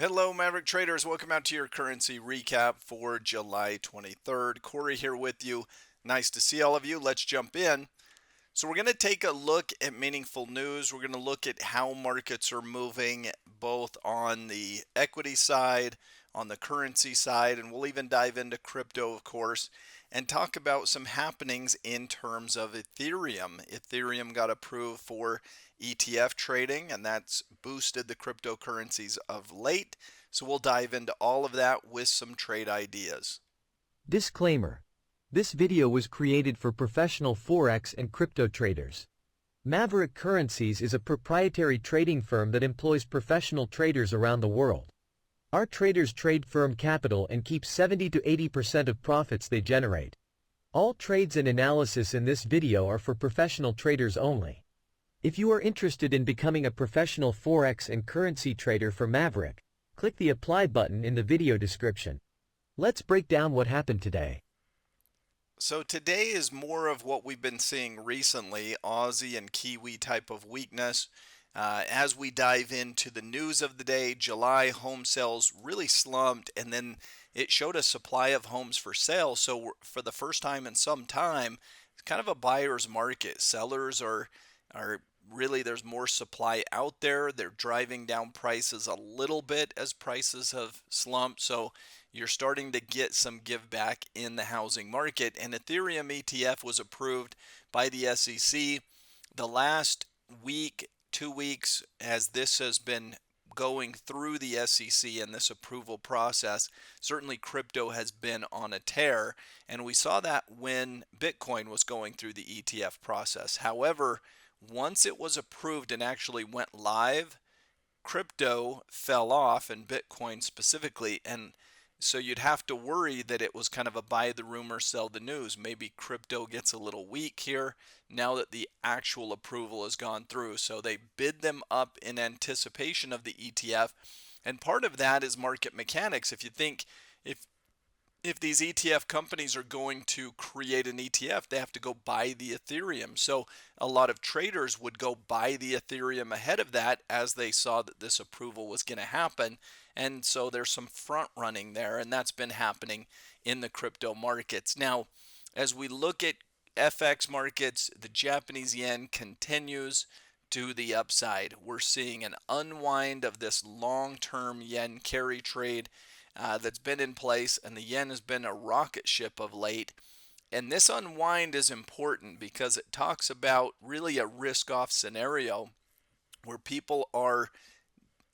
Hello, Maverick traders. Welcome out to your currency recap for July 23rd. Corey here with you. Nice to see all of you. Let's jump in. So we're going to take a look at meaningful news. We're going to look at how markets are moving both on the equity side, on the currency side, and we'll even dive into crypto, of course, and talk about some happenings in terms of Ethereum. Ethereum got approved for ETF trading, and that's boosted the cryptocurrencies of late. So we'll dive into all of that with some trade ideas. Disclaimer. This video was created for professional Forex and crypto traders. Maverick Currencies is a proprietary trading firm that employs professional traders around the world. Our traders trade firm capital and keep 70 to 80% of profits they generate. All trades and analysis in this video are for professional traders only. If you are interested in becoming a professional Forex and currency trader for Maverick, click the apply button in the video description. Let's break down what happened today. So today is more of what we've been seeing recently, Aussie and Kiwi type of weakness. As we dive into the news of the day, July home sales really slumped, and then it showed a supply of homes for sale. So for the first time in some time, it's kind of a buyer's market. Sellers are really, there's more supply out there. They're driving down prices a little bit as prices have slumped. So you're starting to get some give back in the housing market. And Ethereum ETF was approved by the SEC. The last week, 2 weeks, as this has been going through the SEC and this approval process, certainly crypto has been on a tear. And we saw that when Bitcoin was going through the ETF process. However, once it was approved and actually went live, crypto fell off, and Bitcoin specifically, and so you'd have to worry that it was kind of a buy the rumor, sell the news. Maybe crypto gets a little weak here now that the actual approval has gone through. So they bid them up in anticipation of the ETF. And part of that is market mechanics. If you think if these ETF companies are going to create an ETF, they have to go buy the Ethereum. So a lot of traders would go buy the Ethereum ahead of that as they saw that this approval was going to happen. And so there's some front running there, and that's been happening in the crypto markets. Now, as we look at FX markets, the Japanese yen continues to the upside. We're seeing an unwind of this long-term yen carry trade that's been in place, and the yen has been a rocket ship of late. And this unwind is important because it talks about really a risk-off scenario where people are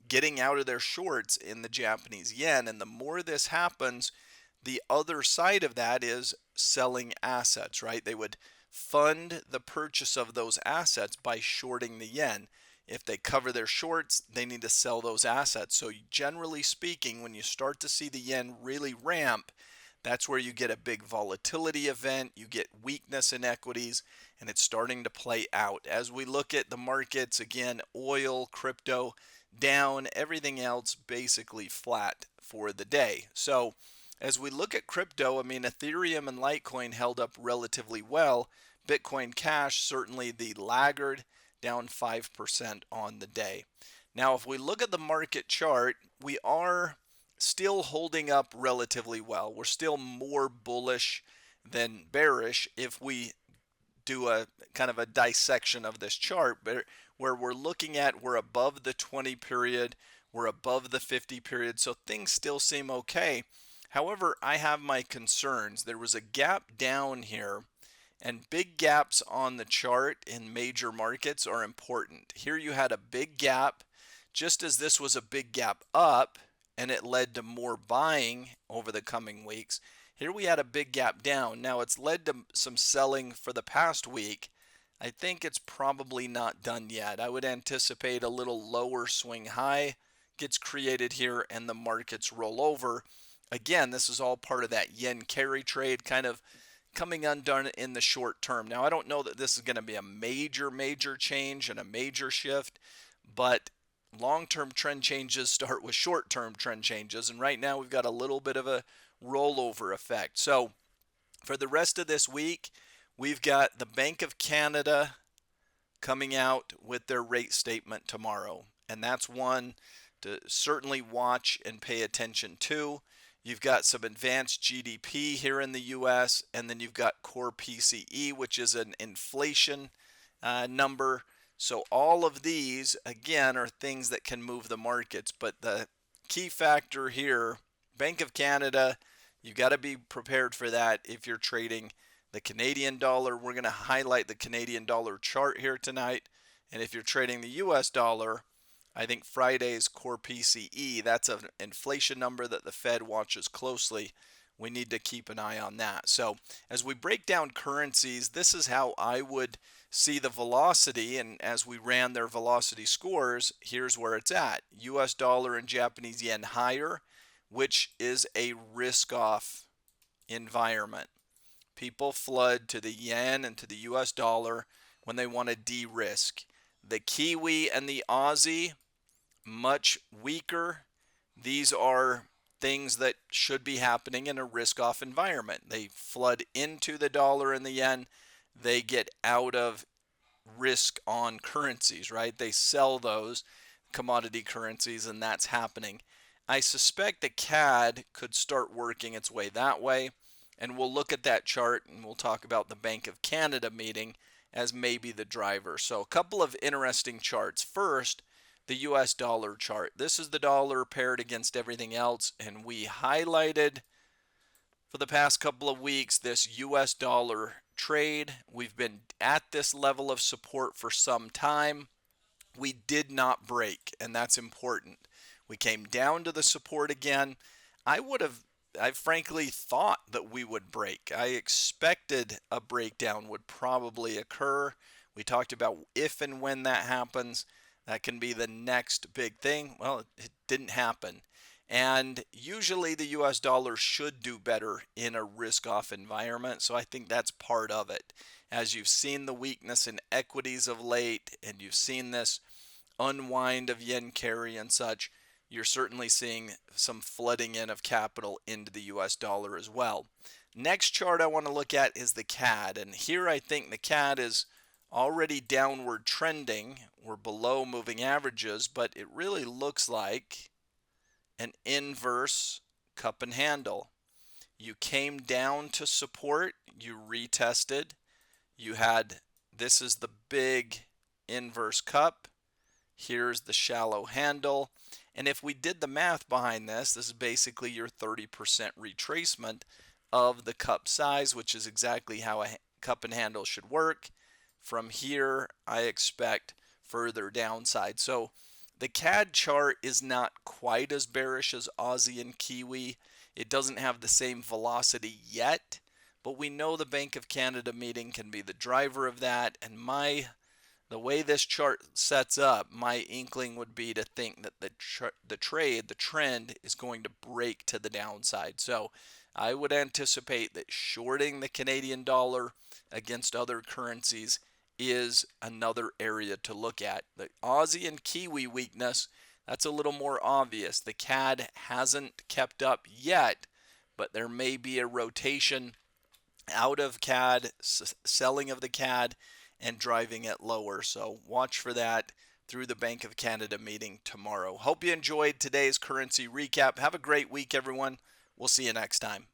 getting out of their shorts in the Japanese yen. And the more this happens, the other side of that is selling assets, right? They would fund the purchase of those assets by shorting the yen. If they cover their shorts, they need to sell those assets. So generally speaking, when you start to see the yen really ramp, that's where you get a big volatility event, you get weakness in equities, and it's starting to play out. As we look at the markets, again, oil, crypto, down, everything else basically flat for the day. So as we look at crypto, I mean, Ethereum and Litecoin held up relatively well. Bitcoin Cash, certainly the laggard, down 5% on the day. Now, if we look at the market chart, we are still holding up relatively well. We're still more bullish than bearish if we do a kind of a dissection of this chart, but where we're looking at, we're above the 20 period, we're above the 50 period, so things still seem okay. However, I have my concerns. There was a gap down here, and big gaps on the chart in major markets are important. Here you had a big gap, just as this was a big gap up, and it led to more buying over the coming weeks. Here we had a big gap down. Now it's led to some selling for the past week. I think it's probably not done yet. I would anticipate a little lower swing high gets created here and the markets roll over. Again, this is all part of that yen carry trade kind of coming undone in the short term. Now, I don't know that this is going to be a major change and a major shift, but long-term trend changes start with short-term trend changes, and right now we've got a little bit of a rollover effect. So for the rest of this week, we've got the Bank of Canada coming out with their rate statement tomorrow, and that's one to certainly watch and pay attention to. You've got some advanced GDP here in the US, and then you've got core PCE, which is an inflation number. So all of these, again, are things that can move the markets. But the key factor here, Bank of Canada, you've got to be prepared for that if you're trading the Canadian dollar. We're going to highlight the Canadian dollar chart here tonight. And if you're trading the US dollar, I think Friday's core PCE, that's an inflation number that the Fed watches closely. We need to keep an eye on that. So as we break down currencies, this is how I would see the velocity. And as we ran their velocity scores, here's where it's at. US dollar and Japanese yen higher, which is a risk-off environment. People flood to the yen and to the US dollar when they want to de-risk. The Kiwi and the Aussie, much weaker. These are things that should be happening in a risk-off environment. They flood into the dollar and the yen. They get out of risk on currencies, right? They sell those commodity currencies, and that's happening. I suspect the CAD could start working its way that way, and we'll look at that chart and we'll talk about the Bank of Canada meeting as maybe the driver. So a couple of interesting charts. First, the US dollar chart. This is the dollar paired against everything else, and we highlighted for the past couple of weeks this US dollar trade. We've been at this level of support for some time. We did not break, and that's important. We came down to the support again. I frankly thought that we would break. I expected a breakdown would probably occur. We talked about if and when that happens, that can be the next big thing. Well, it didn't happen. And usually the US dollar should do better in a risk-off environment, so I think that's part of it. As you've seen the weakness in equities of late, and you've seen this unwind of yen carry and such, you're certainly seeing some flooding in of capital into the US dollar as well. Next chart I want to look at is the CAD, and here I think the CAD is already downward trending. We're below moving averages, but it really looks like an inverse cup and handle. You came down to support, you retested, you had, this is the big inverse cup, here's the shallow handle, and if we did the math behind this, this is basically your 30% retracement of the cup size, which is exactly how a cup and handle should work. From here, I expect further downside. So the CAD chart is not quite as bearish as Aussie and Kiwi. It doesn't have the same velocity yet, but we know the Bank of Canada meeting can be the driver of that. And the way this chart sets up, my inkling would be to think that the trend is going to break to the downside. So I would anticipate that shorting the Canadian dollar against other currencies is another area to look at. The Aussie and Kiwi weakness, that's a little more obvious. The CAD hasn't kept up yet, but there may be a rotation out of CAD, selling of the CAD, and driving it lower. So watch for that through the Bank of Canada meeting tomorrow. Hope you enjoyed today's currency recap. Have a great week, everyone. We'll see you next time.